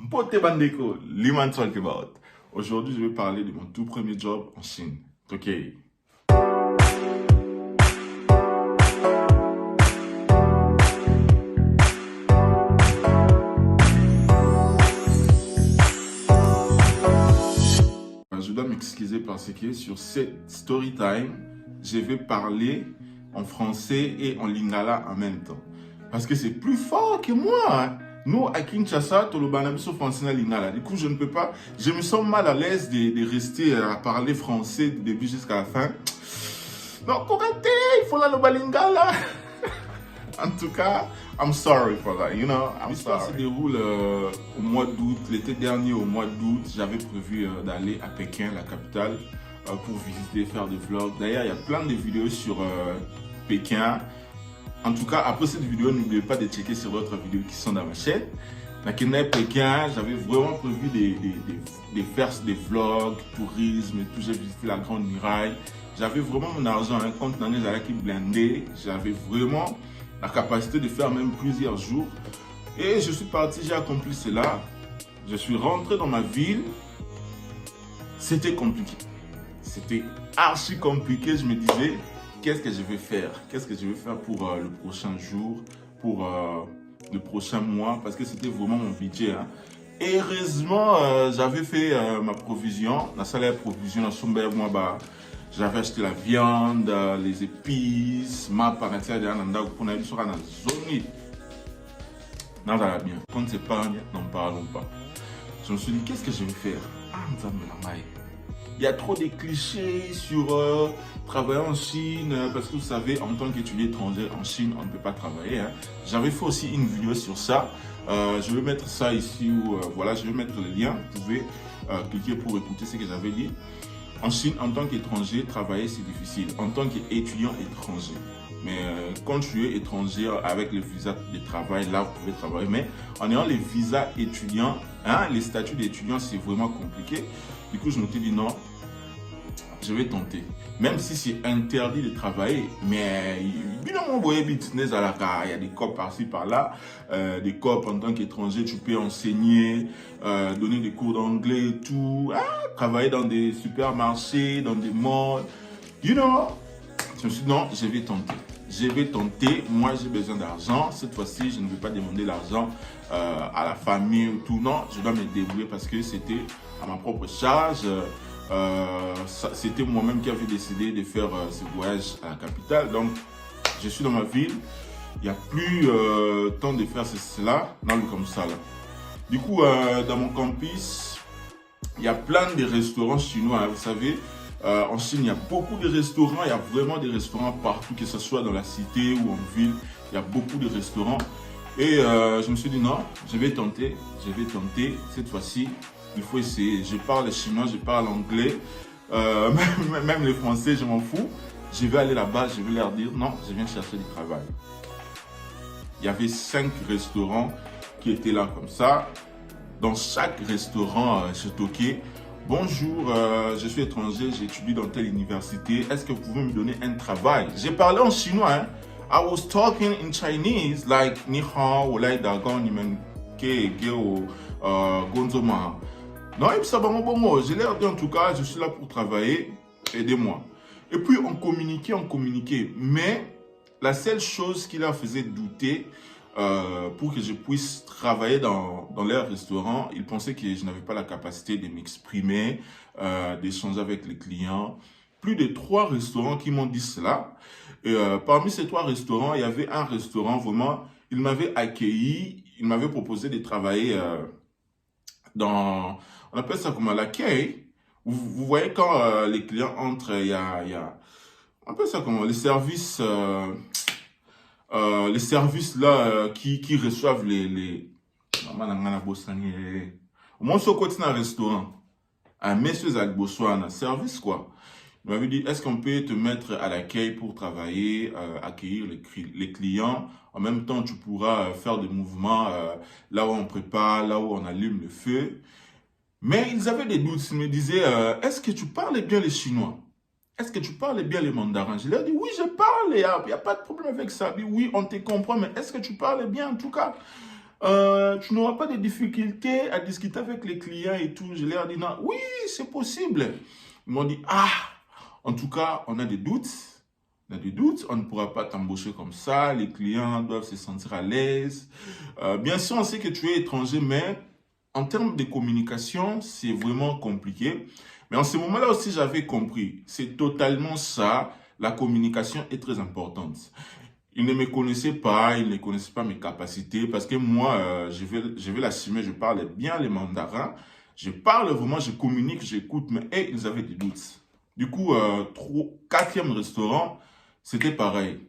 Mpote Bandeko, Liman Talk About. Aujourd'hui, je vais parler de mon tout premier job en Chine. Ok. Je dois m'excuser parce que sur cette story time, je vais parler en français et en lingala en même temps. Parce que c'est plus fort que moi. Hein. Nous, à Kinshasa, tout le banabiso français na lingala. Du coup, je ne peux pas, je me sens mal à l'aise de rester à parler français du début jusqu'à la fin. Donc, correcté, il faut la le lingala. En tout cas, I'm sorry for that, you know, I'm sorry. Ça se déroule au mois d'août, l'été dernier au mois d'août, j'avais prévu d'aller à Pékin, la capitale, pour visiter, faire des vlogs. D'ailleurs, il y a plein de vidéos sur Pékin. En tout cas, après cette vidéo, n'oubliez pas de checker sur d'autres vidéos qui sont dans ma chaîne. Dans Pékin, j'avais vraiment prévu de faire des vlogs, tourisme, tout. J'ai visité la Grande Muraille. J'avais vraiment mon argent, un compte dans les arrêts qui blindé. J'avais vraiment la capacité de faire même plusieurs jours. Et je suis parti, j'ai accompli cela. Je suis rentré dans ma ville. C'était compliqué. C'était archi compliqué. Je me disais, qu'est-ce que je vais faire? Qu'est-ce que je vais faire pour le prochain jour, pour le prochain mois? Parce que c'était vraiment mon budget. Hein. Et heureusement, j'avais fait ma provision. La salaire provision, la somme, moi, bah, j'avais acheté la viande, les épices, ma parentière de l'anda pour n'aller sur la zone. Non, ça va bien. Quand c'est pas, n'en parlons pas. Je me suis dit, qu'est-ce que je vais faire? Il y a trop de clichés sur travailler en Chine, parce que vous savez, en tant qu'étudiant étranger en Chine, on ne peut pas travailler. Hein. J'avais fait aussi une vidéo sur ça. Je vais mettre ça ici, ou voilà, je vais mettre le lien. Vous pouvez cliquer pour écouter ce que j'avais dit. En Chine, en tant qu'étranger, travailler c'est difficile. En tant qu'étudiant étranger. Mais quand tu es étranger avec le visa de travail, là vous pouvez travailler. Mais en ayant les visas étudiants, hein, les statuts d'étudiant, c'est vraiment compliqué. Du coup, je me suis dit non, je vais tenter. Même si c'est interdit de travailler, mais il y a des COP par-ci par-là, des COP en tant qu'étranger, tu peux enseigner, donner des cours d'anglais et tout, hein, travailler dans des supermarchés, dans des malls, you know. Je me suis dit non, je vais tenter. Je vais tenter, moi j'ai besoin d'argent, cette fois-ci je ne vais pas demander l'argent à la famille ou tout, non, je dois me débrouiller parce que c'était à ma propre charge. C'était moi-même qui avais décidé de faire ce voyage à la capitale. Donc, je suis dans ma ville. Il n'y a plus temps de faire cela. Non, comme ça. Là. Du coup, dans mon campus, il y a plein de restaurants chinois. Hein, vous savez, en Chine, il y a beaucoup de restaurants. Il y a vraiment des restaurants partout, que ce soit dans la cité ou en ville. Il y a beaucoup de restaurants. Et je me suis dit non, je vais tenter cette fois-ci. Il faut essayer. Je parle chinois, je parle anglais, même les français, je m'en fous. Je vais aller là-bas, je vais leur dire non, je viens chercher du travail. Il y avait 5 restaurants qui étaient là comme ça. Dans chaque restaurant, je toquais. Bonjour, je suis étranger, j'étudie dans telle université. Est-ce que vous pouvez me donner un travail? J'ai parlé en chinois. Hein? I was talking in Chinese, like ni hao, like dagon, ni men ke, geo, gonzoma. Non, je l'ai dit en tout cas, je suis là pour travailler, aidez-moi. Et puis on communiquait. Mais la seule chose qui leur faisait douter pour que je puisse travailler dans leur restaurant, ils pensaient que je n'avais pas la capacité de m'exprimer, d'échanger avec les clients. Plus de 3 restaurants qui m'ont dit cela. Et parmi ces 3 restaurants, il y avait un restaurant vraiment, il m'avait accueilli, il m'avait proposé de travailler dans... On appelle ça comme l'accueil. Vous voyez quand les clients entrent, il y a on appelle ça comment les services là qui reçoivent les au moins ce côté dans un restaurant. Un monsieur avec Botswana, service quoi. Il m'avait dit, est-ce qu'on peut te mettre à l'accueil pour travailler, accueillir les clients. En même temps, tu pourras faire des mouvements là où on prépare, là où on allume le feu. Mais ils avaient des doutes. Ils me disaient, est-ce que tu parles bien les Chinois? Est-ce que tu parles bien les mandarins? Je leur ai dit, oui, je parle, il n'y a pas de problème avec ça. Dit, oui, on te comprend, mais est-ce que tu parles bien en tout cas? Tu n'auras pas de difficultés à discuter avec les clients et tout. Je leur ai dit, non, oui, c'est possible. Ils m'ont dit, ah, en tout cas, on a des doutes. On a des doutes, on ne pourra pas t'embaucher comme ça. Les clients doivent se sentir à l'aise. Bien sûr, on sait que tu es étranger, mais en termes de communication, c'est vraiment compliqué. Mais en ce moment-là aussi, j'avais compris. C'est totalement ça. La communication est très importante. Ils ne me connaissaient pas, ils ne connaissaient pas mes capacités parce que moi, je vais l'assumer, je parle bien le mandarin. Je parle vraiment, je communique, j'écoute, mais ils avaient des doutes. Du coup, quatrième restaurant, c'était pareil.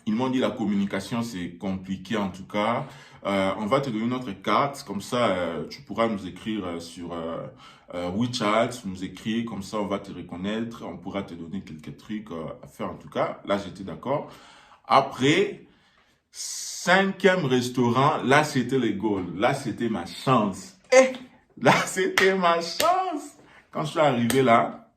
Ils m'ont dit la communication, c'est compliqué en tout cas. On va te donner notre carte, comme ça, tu pourras nous écrire sur WeChat, nous écrire, comme ça, on va te reconnaître, on pourra te donner quelques trucs à faire en tout cas. Là, j'étais d'accord. Après, cinquième restaurant, là, c'était le goal. Là, c'était ma chance. Là, c'était ma chance. Quand je suis arrivé là,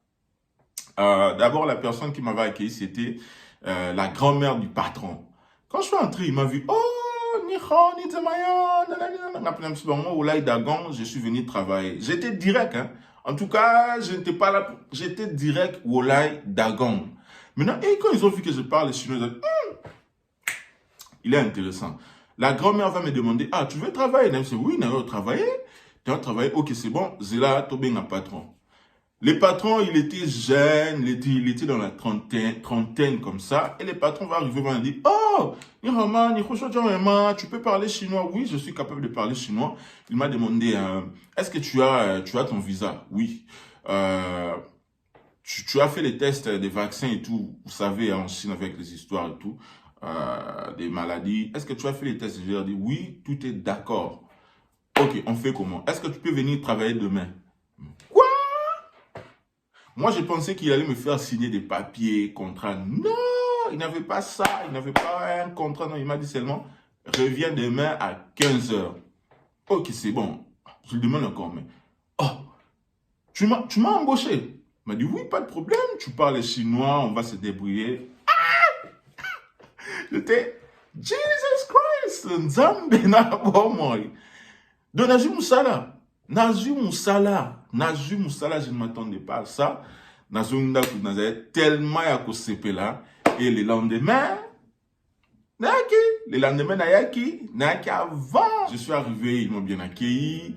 d'abord, la personne qui m'avait accueilli, c'était la grand-mère du patron. Quand je suis entré, il m'a vu. Oh, Nihon, Dagon, je suis venu travailler. J'étais direct, hein. En tout cas, je n'étais pas là. J'étais direct Wolai Dagon. Maintenant, quand ils ont vu que je parle chinois, ils ont dit, il est intéressant. La grand-mère va me demander, ah, tu veux travailler? Je dis, oui, je veux travailler. Tu veux travailler? Ok, c'est bon. Zéla, tu es un patron. Le patron, il était jeune, il était dans la trentaine comme ça. Et le patron va arriver, va me dire, oh, tu peux parler chinois? Oui, je suis capable de parler chinois. Il m'a demandé, est-ce que tu as ton visa? Oui. Tu as fait les tests des vaccins et tout, vous savez, en Chine avec les histoires et tout, des maladies. Est-ce que tu as fait les tests? Je lui ai dit, oui, tout est d'accord. Ok, on fait comment? Est-ce que tu peux venir travailler demain? Quoi? Moi, je pensais qu'il allait me faire signer des papiers, contrats. Non, il n'avait pas ça, il n'avait pas un contrat. Non, il m'a dit seulement, reviens demain à 15 h. Ok, c'est bon. Je lui demande encore, mais, oh, tu m'as embauché. Il m'a dit, oui, pas de problème, tu parles chinois, on va se débrouiller. Ah! J'étais, Jesus Christ, Nzambe na bomoi. De Najib Moussala. Najib Moussala, je ne m'attendais pas à ça. Najib Moussala, tellement à CP là. Et le lendemain, Nayaki avant. Je suis arrivé, ils m'ont bien accueilli.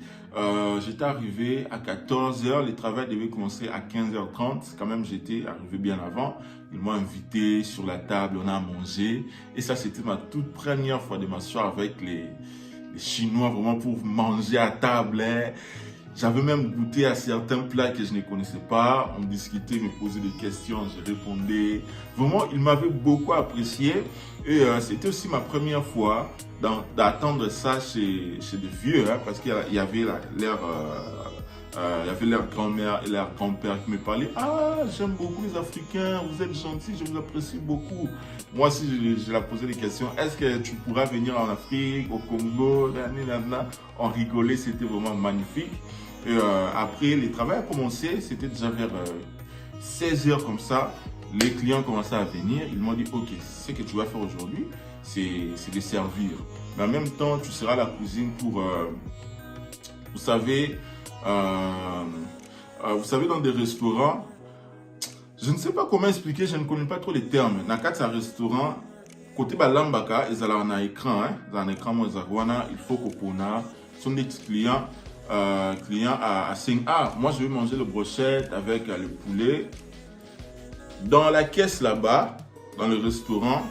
J'étais arrivé à 14 h, le travail devait commencer à 15 h 30. Quand même, j'étais arrivé bien avant. Ils m'ont invité sur la table, on a mangé. Et ça, c'était ma toute première fois de m'asseoir avec les Chinois, vraiment pour manger à table. Hein. J'avais même goûté à certains plats que je ne connaissais pas. On discutait, me posait des questions, je répondais. Vraiment, ils m'avaient beaucoup apprécié. Et c'était aussi ma première fois d'attendre ça chez des vieux, hein, parce qu'il y avait leur grand-mère et leur grand-père qui me parlaient. Ah, j'aime beaucoup les Africains, vous êtes gentils, je vous apprécie beaucoup. Moi aussi, je leur posais des questions. Est-ce que tu pourras venir en Afrique, au Congo? On rigolait, c'était vraiment magnifique. Et après, le travail a commencé, c'était déjà vers 16 h comme ça. Les clients commençaient à venir. Ils m'ont dit, ok, ce que tu vas faire aujourd'hui, c'est de servir. Mais en même temps, tu seras à la cuisine pour, vous savez, dans des restaurants, je ne sais pas comment expliquer, je ne connais pas trop les termes. Dans un restaurant, côté balambaka, ils ont un écran, hein, dans un écran, il faut qu'on a, sont des clients à 5A. Moi, je vais manger le brochette avec le poulet. Dans la caisse là-bas, dans le restaurant,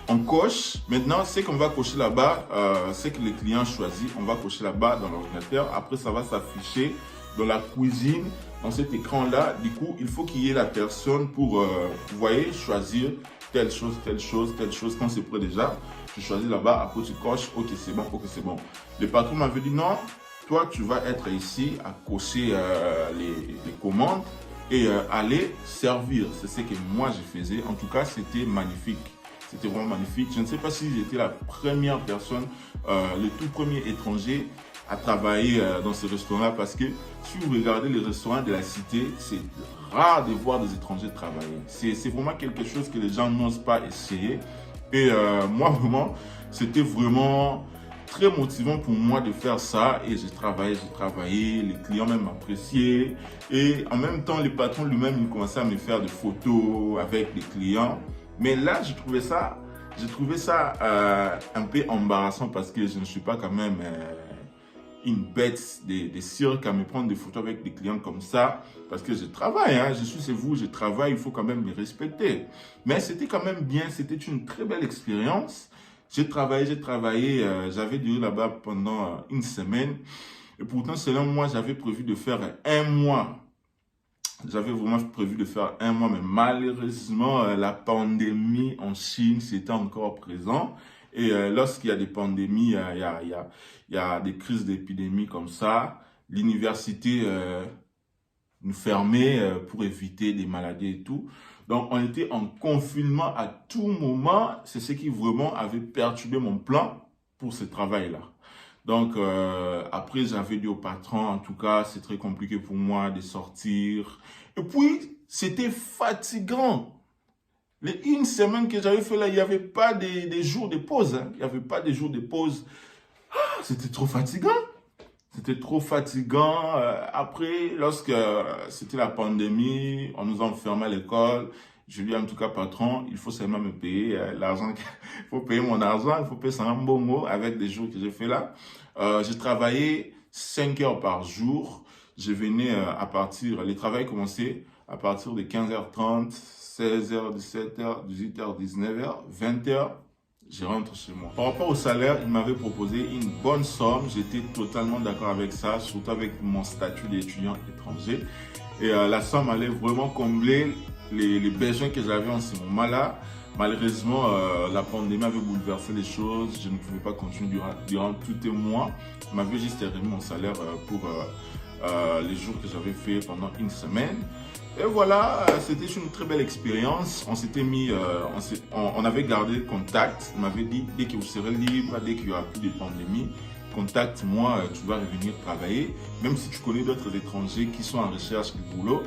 on coche. Maintenant, ce qu'on va cocher là-bas, c'est que les clients choisissent. On va cocher là-bas dans l'ordinateur. Après, ça va s'afficher dans la cuisine, dans cet écran-là. Du coup, il faut qu'il y ait la personne pour, vous voyez, choisir telle chose, telle chose, telle chose. Quand c'est prêt déjà, tu choisis là-bas. Après, tu coches. Ok, c'est bon, ok, c'est bon. Le patron m'avait dit non, toi, tu vas être ici à cocher les commandes et aller servir. C'est ce que moi, je faisais. En tout cas, c'était magnifique. C'était vraiment magnifique. Je ne sais pas si j'étais la première personne, le tout premier étranger à travailler dans ce restaurant-là, parce que si vous regardez les restaurants de la cité, c'est rare de voir des étrangers travailler. C'est vraiment quelque chose que les gens n'osent pas essayer. Et moi, vraiment, c'était vraiment très motivant pour moi de faire ça. Et j'ai travaillé, les clients même m'appréciaient. Et en même temps, le patron lui-même, il commençait à me faire des photos avec les clients. Mais là, j'ai trouvé ça un peu embarrassant parce que je ne suis pas quand même une bête des cirques à me prendre des photos avec des clients comme ça. Parce que je travaille, hein, je suis chez vous, je travaille, il faut quand même les respecter. Mais c'était quand même bien, c'était une très belle expérience. J'ai travaillé, j'avais duré là-bas pendant une semaine. Et pourtant, selon moi, j'avais prévu de faire un mois. J'avais vraiment prévu de faire un mois, mais malheureusement, la pandémie en Chine, c'était encore présent. Et lorsqu'il y a des pandémies, il y a des crises d'épidémie comme ça, l'université nous fermait pour éviter des maladies et tout. Donc, on était en confinement à tout moment. C'est ce qui vraiment avait perturbé mon plan pour ce travail-là. Donc, après, j'avais dit au patron, en tout cas, c'est très compliqué pour moi de sortir. Et puis, c'était fatigant. Les une semaine que j'avais fait là, il n'y avait pas des jours de pause. Hein. Il n'y avait pas des jours de pause. Ah, c'était trop fatigant. C'était trop fatigant. Après, lorsque c'était la pandémie, on nous enfermait à l'école. Je lui ai dit, en tout cas, patron, il faut seulement me payer l'argent. Il faut payer mon argent, il faut payer ça en bon mot avec des jours que j'ai fait là. J'ai travaillé 5 heures par jour. Je venais le travail commençait à partir de 15h30, 16h, 17h, 18h, 19h, 20h. Je rentre chez moi. Par rapport au salaire, il m'avait proposé une bonne somme. J'étais totalement d'accord avec ça, surtout avec mon statut d'étudiant étranger. Et la somme allait vraiment combler les besoins que j'avais en ce moment-là. Malheureusement, la pandémie avait bouleversé les choses. Je ne pouvais pas continuer durant tout un mois. Il m'avait juste remis mon salaire pour les jours que j'avais fait pendant une semaine. Et voilà, c'était une très belle expérience. On s'était mis, on avait gardé contact. Il m'avait dit, dès que vous serez libre, dès qu'il y aura plus de pandémie, contacte-moi, tu vas revenir travailler. Même si tu connais d'autres étrangers qui sont en recherche de boulot,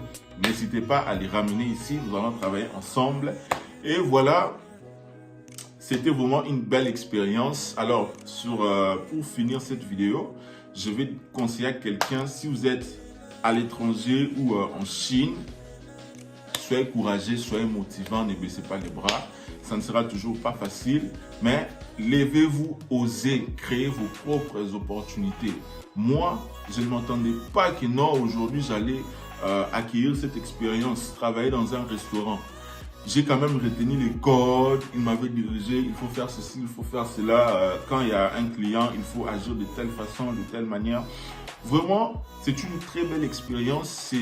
n'hésitez pas à les ramener ici. Nous allons travailler ensemble. Et voilà, c'était vraiment une belle expérience. Alors, pour finir cette vidéo, je vais conseiller à quelqu'un, si vous êtes à l'étranger ou en Chine, soyez courageux, soyez motivant, ne baissez pas les bras. Ça ne sera toujours pas facile, mais levez-vous, osez, créez vos propres opportunités. Moi, je ne m'attendais pas que non, aujourd'hui, j'allais acquérir cette expérience, travailler dans un restaurant. J'ai quand même retenu les codes, il m'avait dirigé, il faut faire ceci, il faut faire cela. Quand il y a un client, il faut agir de telle façon, de telle manière. Vraiment, c'est une très belle expérience.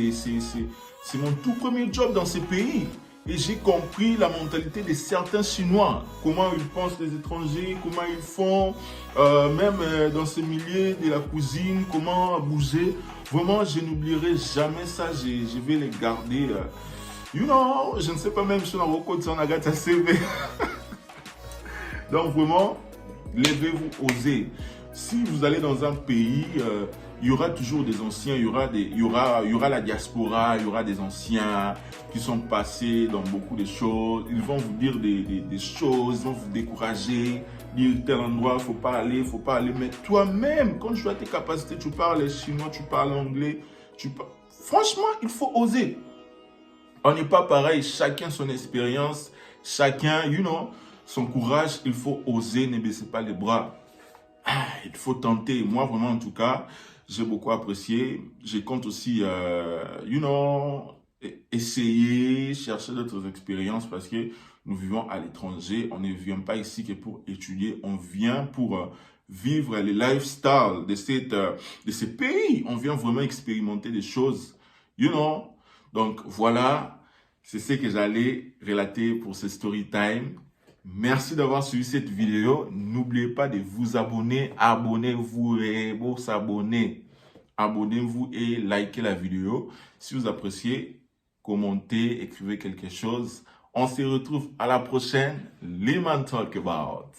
C'est mon tout premier job dans ce pays. Et j'ai compris la mentalité de certains Chinois. Comment ils pensent les étrangers, comment ils font, même dans ce milieu de la cuisine, comment bouger. Vraiment, je n'oublierai jamais ça. Je vais les garder. You know, je ne sais pas même si on a beaucoup de son agata CV. Donc vraiment, levez-vous, osez. Si vous allez dans un pays, il y aura toujours des anciens, il y aura la diaspora, il y aura des anciens qui sont passés dans beaucoup de choses. Ils vont vous dire des choses, ils vont vous décourager, dire tel endroit, il ne faut pas aller. Mais toi-même, quand tu as tes capacités, tu parles chinois, tu parles anglais, franchement, il faut oser. On n'est pas pareil, chacun son expérience, chacun, son courage, il faut oser, ne baissez pas les bras. Il faut tenter. Moi, vraiment, en tout cas, j'ai beaucoup apprécié. Je compte aussi, essayer, chercher d'autres expériences parce que nous vivons à l'étranger. On ne vient pas ici que pour étudier. On vient pour vivre les lifestyles de ces pays. On vient vraiment expérimenter des choses, Donc, voilà, c'est ce que j'allais relater pour ce story time. Merci d'avoir suivi cette vidéo. N'oubliez pas de vous abonner. Abonnez-vous et pour s'abonner. Abonnez-vous et likez la vidéo. Si vous appréciez, commentez, écrivez quelque chose. On se retrouve à la prochaine. Lehman Talk About.